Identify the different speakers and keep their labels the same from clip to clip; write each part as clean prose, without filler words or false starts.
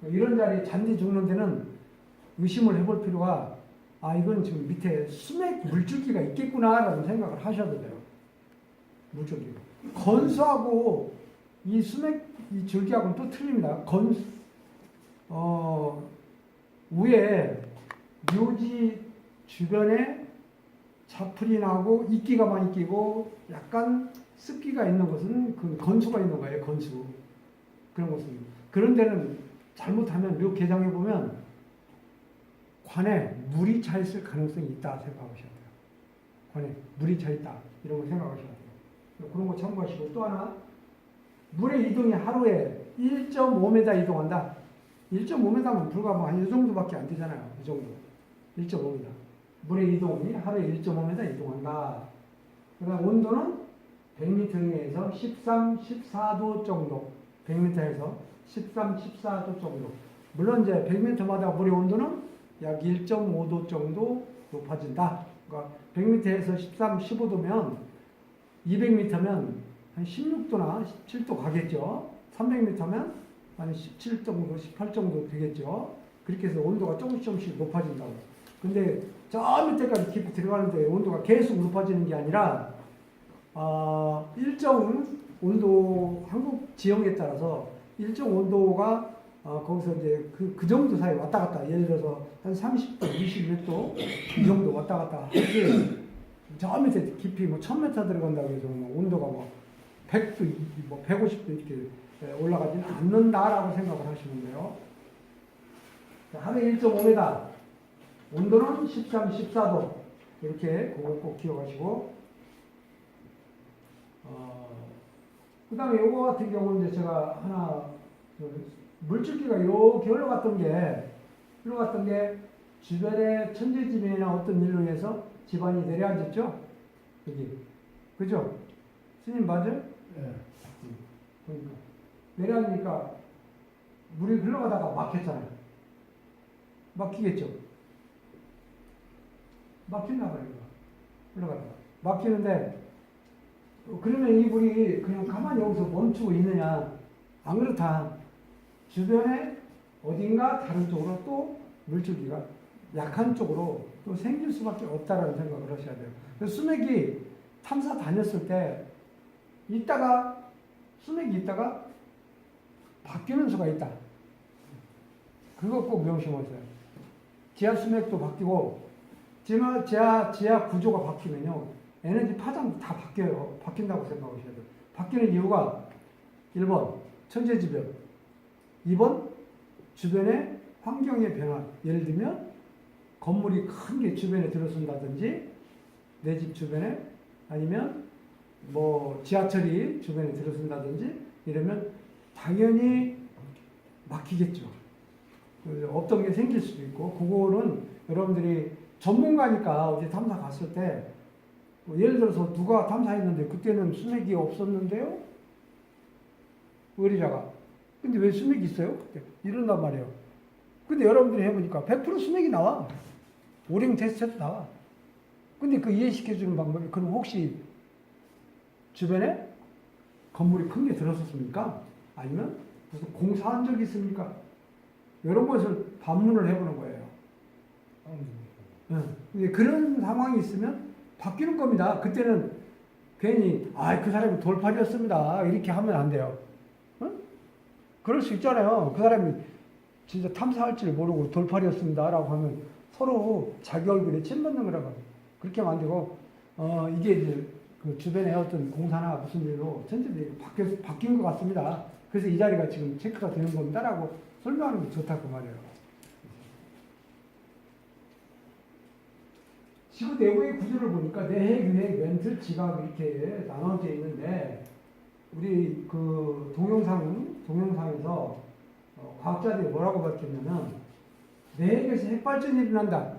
Speaker 1: 이런 자리에 잔디 죽는 데는 의심을 해볼 필요가, 이건 지금 밑에 수맥 물줄기가 있겠구나라는 생각을 하셔도 돼요. 물줄기가. 건수하고 이 수맥 이 줄기하고는 또 틀립니다. 위에 묘지 주변에 자풀이 나고 이끼가 많이 끼고 약간 습기가 있는 것은 그 건수가 있는 거예요. 건수. 그런 것은. 그런 데는 잘못하면 묘 개장해 보면 관에 물이 차 있을 가능성이 있다 생각하셔야 돼요. 관에 물이 차 있다. 이런 거 생각하셔야 돼요. 그런 거 참고하시고, 또 하나, 물의 이동이 하루에 1.5m 이동한다. 1.5m면 불과 한 이 정도밖에 안 되잖아요. 이 정도. 1.5m. 물의 이동이 하루에 1.5m 이동한다. 그 다음 온도는 100m 이내에서 13, 14도 정도. 100m에서 13, 14도 정도. 물론 이제 100m마다 물의 온도는 약 1.5도 정도 높아진다. 그러니까 100m에서 13, 15도면 200m면 한 16도나 17도 가겠죠. 300m면 한 17 정도, 18 정도 되겠죠. 그렇게 해서 온도가 조금씩 높아진다고. 근데 저 밑에까지 깊이 들어가는데 온도가 계속 높아지는 게 아니라 일정 온도, 한국 지형에 따라서 일정 온도가 거기서 이제 그 정도 사이 왔다 갔다, 예를 들어서 한 30도, 21도 이 정도 왔다 갔다 하지, 저 밑에 깊이 뭐 1000m 들어간다고 해서 뭐 온도가 뭐 100도, 뭐 150도 이렇게 올라가지는 않는다라고 생각을 하시면 돼요. 하루에 1.5m, 온도는 13, 14도, 이렇게 그거 꼭 기억하시고, 그 다음에 요거 같은 경우는 이제 제가 하나, 물줄기가 이렇게 흘러갔던 게 주변에 천재지변이나 어떤 일로 인해서 집안이 내려앉았죠? 여기. 그죠? 스님 맞아요?
Speaker 2: 네.
Speaker 1: 그러니까. 내려앉으니까 물이 흘러가다가 막혔잖아요. 막히겠죠? 막힌다 말이에요. 흘러가다가. 막히는데, 그러면 이 물이 그냥 가만히 여기서 멈추고 있느냐? 안 그렇다. 주변에 어딘가 다른 쪽으로 또 물줄기가 약한 쪽으로 또 생길 수밖에 없다라는 생각을 하셔야 돼요. 그래서 수맥이 탐사 다녔을 때 수맥이 있다가 바뀌는 수가 있다. 그거 꼭 명심하세요. 지하 수맥도 바뀌고, 지하 구조가 바뀌면요, 에너지 파장도 다 바뀌어요. 바뀐다고 생각하셔야 돼요. 바뀌는 이유가 1번, 천재지변. 2번, 주변의 환경의 변화. 예를 들면, 건물이 큰 게 주변에 들어선다든지, 내 집 주변에, 아니면 뭐 지하철이 주변에 들어선다든지, 이러면 당연히 막히겠죠. 없던 게 생길 수도 있고, 그거는 여러분들이 전문가니까 어디 탐사 갔을 때, 뭐 예를 들어서 누가 탐사했는데 그때는 수맥이 없었는데요? 의리자가. 근데 왜 수맥이 있어요? 그때 이런단 말이에요. 근데 여러분들이 해보니까 100% 수맥이 나와. 오링 테스트도 나와. 근데 그 이해시켜주는 방법이, 그럼 혹시 주변에 건물이 큰 게 들어섰습니까? 아니면 무슨 공사한 적이 있습니까? 이런 것을 반문을 해보는 거예요. 네. 그런 상황이 있으면 바뀌는 겁니다. 그때는 괜히 그 사람이 돌팔이었습니다 이렇게 하면 안 돼요. 응? 그럴 수 있잖아요. 그 사람이 진짜 탐사할 줄 모르고 돌팔이었습니다 라고 하면 서로 자기 얼굴에 침 맞는 거라고. 그렇게 하면 안 되고, 이게 이제 그 주변에 어떤 공사나 무슨 일로 전체적으로 바뀐 것 같습니다. 그래서 이 자리가 지금 체크가 되는 겁니다 라고 설명하는 게 좋다고 말이에요. 지구 내부의 구조를 보니까 내핵, 유핵, 멘틀, 지각 이렇게 나눠져 있는데, 우리 그 동영상에서 과학자들이 뭐라고 밝혔냐면, 내핵에서 핵발전이 일어난다.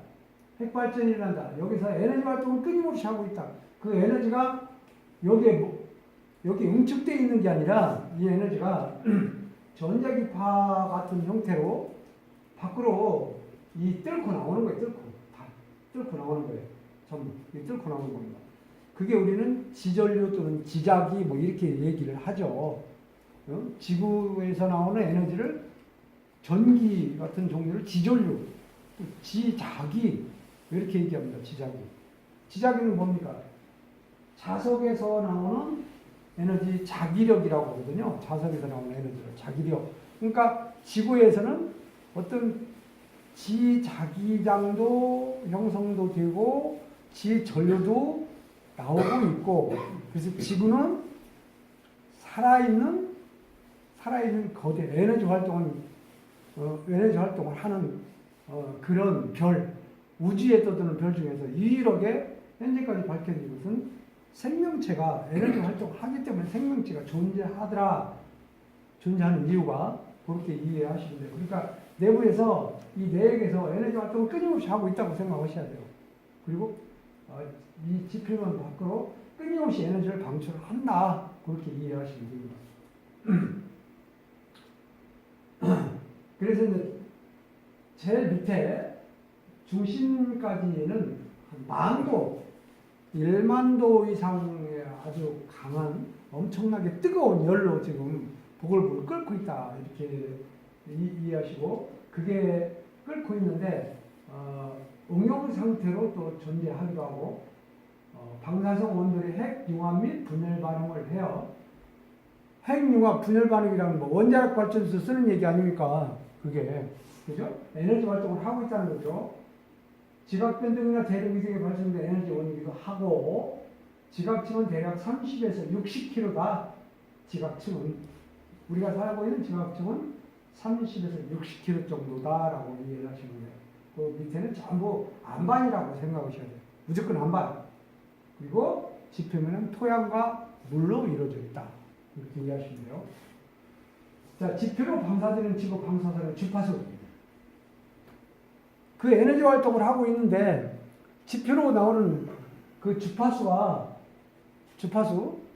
Speaker 1: 핵발전이 일어난다. 여기서 에너지 활동을 끊임없이 하고 있다. 그 에너지가 여기 응축되어 있는 게 아니라, 이 에너지가 전자기파 같은 형태로 밖으로 뚫고 나오는 거예요. 뚫고 나오는 거예요. 전부 뚫고 나오는 겁니다. 그게 우리는 지전류 또는 지자기 뭐 이렇게 얘기를 하죠. 지구에서 나오는 에너지를 전기 같은 종류를 지전류, 또 지자기 이렇게 얘기합니다. 지자기. 지자기는 뭡니까? 자석에서 나오는 에너지 자기력이라고 하거든요. 자석에서 나오는 에너지를 자기력. 그러니까 지구에서는 어떤 지자기장도 형성도 되고 지전류도 나오고 있고, 그래서 지구는 살아있는 거대 에너지 활동을 하는 그런 별, 우주에 떠도는 별 중에서 유일하게 현재까지 밝혀진 것은 생명체가 에너지 활동을 하기 때문에 생명체가 존재하는 이유가 그렇게 이해하시면 돼요. 그러니까 내부에서 이 내액에서 에너지 활동을 끊임없이 하고 있다고 생각하셔야 돼요. 그리고 이 지표면 밖으로 끊임없이 에너지를 방출한다. 그렇게 이해하시면 됩니다. 그래서 이제 제일 밑에 중심까지는 한 1만도 이상의 아주 강한 엄청나게 뜨거운 열로 지금 보글보글 끓고 있다. 이렇게 이해하시고, 그게 끓고 있는데 응용 상태로 또 존재하기도 하고, 방사성 원들이 핵 융합 및 분열 반응을 해요. 핵 융합 분열 반응이라는 뭐 원자력 발전소 쓰는 얘기 아닙니까? 그게 그죠? 에너지 활동을 하고 있다는 거죠. 지각 변동이나 대륙 이동에 발생된 에너지 원이기도 하고, 지각층은 대략 30에서 60km다. 지각층은 우리가 살고 있는 지각층은 30에서 60km 정도다라고 이해를 하시는 거예요. 그 밑에는 전부 안반이라고 생각하셔야 돼요. 무조건 안반. 그리고 지표면은 토양과 물로 이루어져 있다. 이렇게 이해하시면 돼요. 자, 지표로 방사되는 지구 방사선의 주파수. 그 에너지 활동을 하고 있는데 지표로 나오는 그 주파수,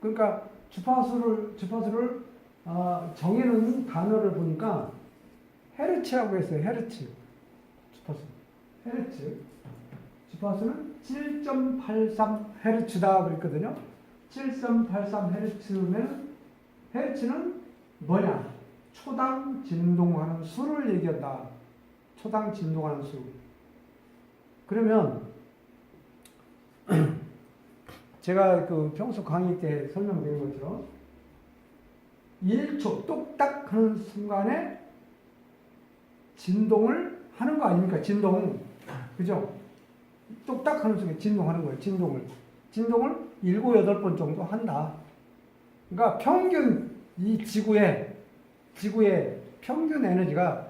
Speaker 1: 그러니까 주파수를 정해놓은 단어를 보니까 헤르츠라고 했어요. 헤르츠. 주파수. 헤르츠. 주파수는 7.83헤르츠다 그랬거든요. 7.83헤르츠면 헤르츠는 뭐냐? 초당 진동하는 수를 얘기한다. 초당 진동하는 수. 그러면 제가 그 평소 강의 때 설명드린 것처럼 1초 똑딱 하는 순간에 진동을 하는 거 아닙니까? 진동. 그죠? 똑딱 하는 순간에 진동하는 거예요. 진동을 7, 8번 정도 한다. 그러니까 평균 이 지구의 평균 에너지가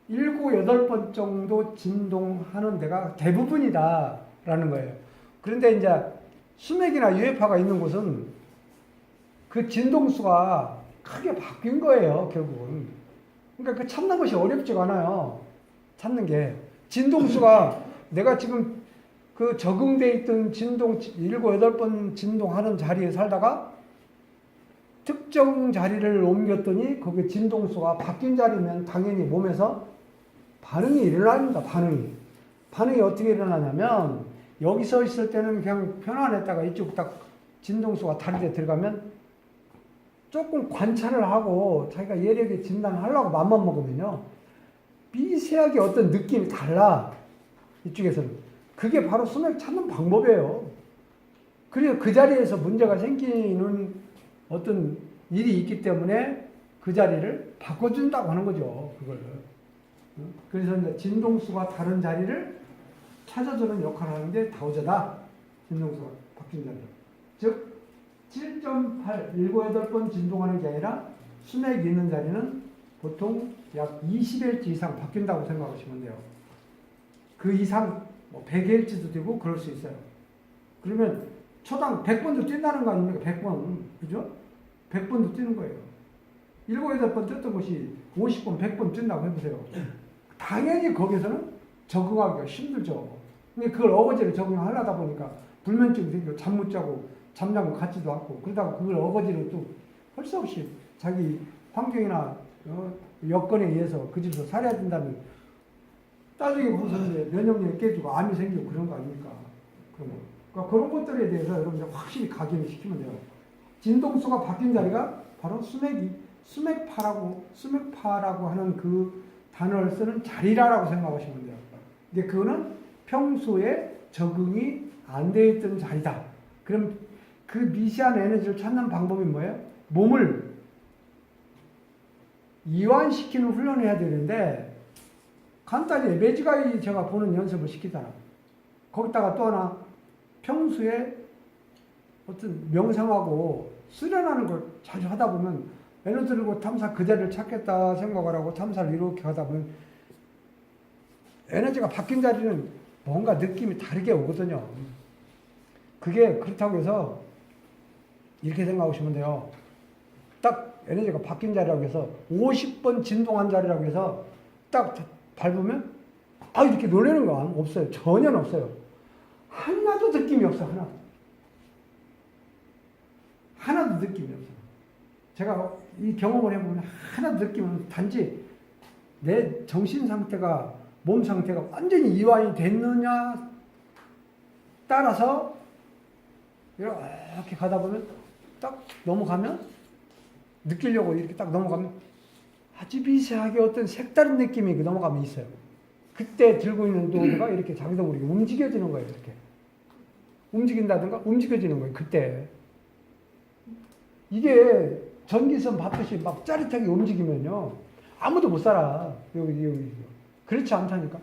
Speaker 1: 7, 8번 정도 진동하는 데가 대부분이다라는 거예요. 그런데 이제 수맥이나 유해파가 있는 곳은 그 진동수가 크게 바뀐 거예요, 결국은. 그러니까 그 찾는 것이 어렵지가 않아요. 찾는 게. 진동수가 내가 지금 그 적응돼 있던 진동 7, 8번 진동하는 자리에 살다가 특정 자리를 옮겼더니 거기 진동수가 바뀐 자리면 당연히 몸에서 반응이 일어납니다. 반응이 어떻게 일어나냐면 여기 서 있을 때는 그냥 편안했다가 이쪽 딱 진동수가 다른 데 들어가면 조금 관찰을 하고 자기가 예리하게 진단을 하려고 맘만 먹으면요. 미세하게 어떤 느낌이 달라. 이쪽에서는. 그게 바로 수맥 찾는 방법이에요. 그래서 그 자리에서 문제가 생기는 어떤 일이 있기 때문에 그 자리를 바꿔준다고 하는 거죠. 그걸. 그래서 이제 진동수가 다른 자리를 찾아주는 역할을 하는데 다우자다. 진동수가 바뀐 자리. 즉 7.8, 7, 8번 진동하는 게 아니라 수맥이 있는 자리는 보통 약 20Hz 이상 바뀐다고 생각하시면 돼요. 그 이상 100Hz도 되고 그럴 수 있어요. 그러면 초당 100번도 뛴다는 거 아닙니까? 100번. 그죠? 100번도 뛰는 거예요. 7, 8번 뛰었던 것이 50번, 100번 뛴다고 해보세요. 당연히 거기서는 적응하기가 힘들죠. 근데 그걸 어거지로 적응하려다 보니까 불면증이 생기고 잠 못 자고 잠자고 같지도 않고 그러다가 그걸 어거지로 또 할 수 없이 자기 환경이나 여건에 의해서 그 집에서 살아야 된다면 나중에 무슨 면역력이 깨지고 암이 생기고 그런 거 아닙니까? 그러니까 그런 것들에 대해서 여러분들 확실히 각인을 시키면 돼요. 진동수가 바뀐 자리가 바로 수맥파라고 하는 그 단어를 쓰는 자리라고 생각하시면 돼요. 근데 그거는 평소에 적응이 안 돼 있던 자리다. 그럼 그 미세한 에너지를 찾는 방법이 뭐예요? 몸을 이완시키는 훈련을 해야 되는데, 간단히 매지가이 제가 보는 연습을 시키잖아. 거기다가 또 하나, 평소에 어떤 명상하고 수련하는 걸 자주 하다 보면 에너지 들고 탐사 그 자리를 찾겠다 생각을 하고 탐사를 이렇게 하다 보면 에너지가 바뀐 자리는 뭔가 느낌이 다르게 오거든요. 그게 그렇다고 해서 이렇게 생각하시면 돼요. 딱 에너지가 바뀐 자리라고 해서 50번 진동한 자리라고 해서 딱 밟으면 이렇게 놀라는 거 없어요. 전혀 없어요. 하나도 느낌이 없어. 하나도 느낌이 없어. 제가 이 경험을 해보면 하나도 느낌이 없어. 단지 내 정신 상태가, 몸 상태가 완전히 이완이 됐느냐 따라서 이렇게 가다 보면 딱 넘어가면, 느끼려고 이렇게 딱 넘어가면 아주 미세하게 어떤 색다른 느낌이 넘어가면 있어요. 그때 들고 있는 도구가 이렇게 자기도 모르게 움직여지는 거예요. 이렇게 움직인다든가 움직여지는 거예요. 그때 이게 전기선 받듯이 막 짜릿하게 움직이면요 아무도 못 살아. 여기 그렇지 않다니까.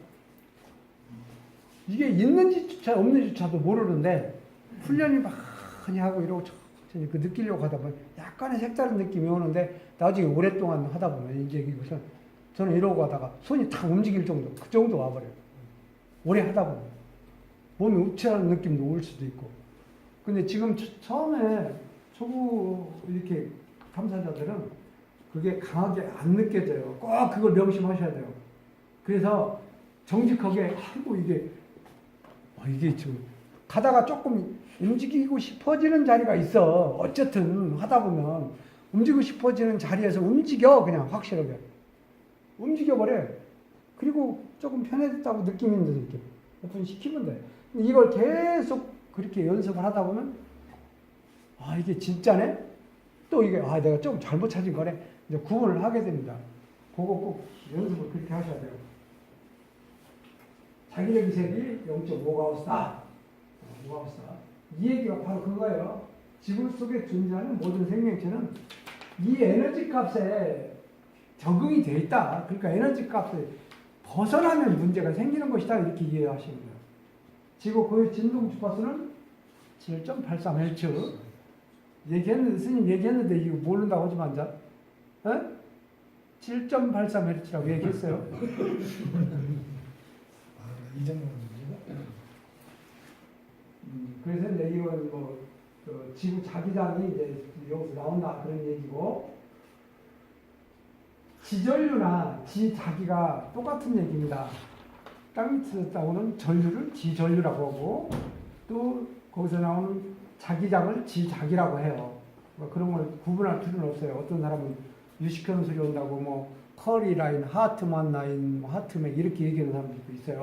Speaker 1: 이게 있는지조차 없는지조차도 모르는데 훈련이 많이 하고 이러고 천천히 그 느끼려고 하다 보면 약간의 색다른 느낌이 오는데, 나중에 오랫동안 하다 보면 이제 이것은, 저는 이러고 하다가 손이 탁 움직일 정도, 그 정도 와버려요. 오래 하다 보면 몸이 우체하는 느낌도 올 수도 있고. 근데 지금 처음에 초보 이렇게 탐사자들은 그게 강하게 안 느껴져요. 꼭 그걸 명심하셔야 돼요. 그래서 정직하게 하고 이게 지금 가다가 조금 움직이고 싶어지는 자리가 있어. 어쨌든 하다 보면 움직이고 싶어지는 자리에서 움직여. 그냥 확실하게 움직여버려. 그리고 조금 편해졌다고 느끼면 이렇게 오픈시키면 돼. 이걸 계속 그렇게 연습을 하다 보면 이게 진짜네? 또 이게 내가 좀 잘못 찾은 거네? 이제 구분을 하게 됩니다. 그거 꼭 연습을 그렇게 하셔야 돼요. 자기적 이색이 0.5가우스다. 5가우스다. 이 얘기가 바로 그거예요. 지구 속에 존재하는 모든 생명체는 이 에너지 값에 적응이 돼 있다. 그러니까 에너지 값에 벗어나면 문제가 생기는 것이다. 이렇게 이해하시면 돼요. 지구 고유 진동 주파수는 7.83Hz. 스님 얘기했는데 이거 모른다고 하지 마. 7.83Hz라고 얘기했어요.
Speaker 2: 이 정도는
Speaker 1: 그래서 이제 이건 지구 자기장이 이제 여기서 나온다 그런 얘기고, 지전류나 지자기가 똑같은 얘기입니다. 땅밑에서 나오는 전류를 지전류라고 하고, 또 거기서 나오는 자기장을 지자기라고 해요. 그런 걸 구분할 필요는 없어요. 어떤 사람은 유식형 소리 온다고 커리 라인, 하트만 라인, 하트맥 이렇게 얘기하는 사람들도 있어요.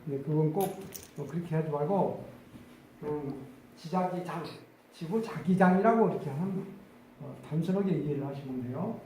Speaker 1: 근데 그건 꼭 그렇게 하지 말고 지자기장, 지구 자기장이라고 이렇게 단순하게 얘기를 하시면 돼요.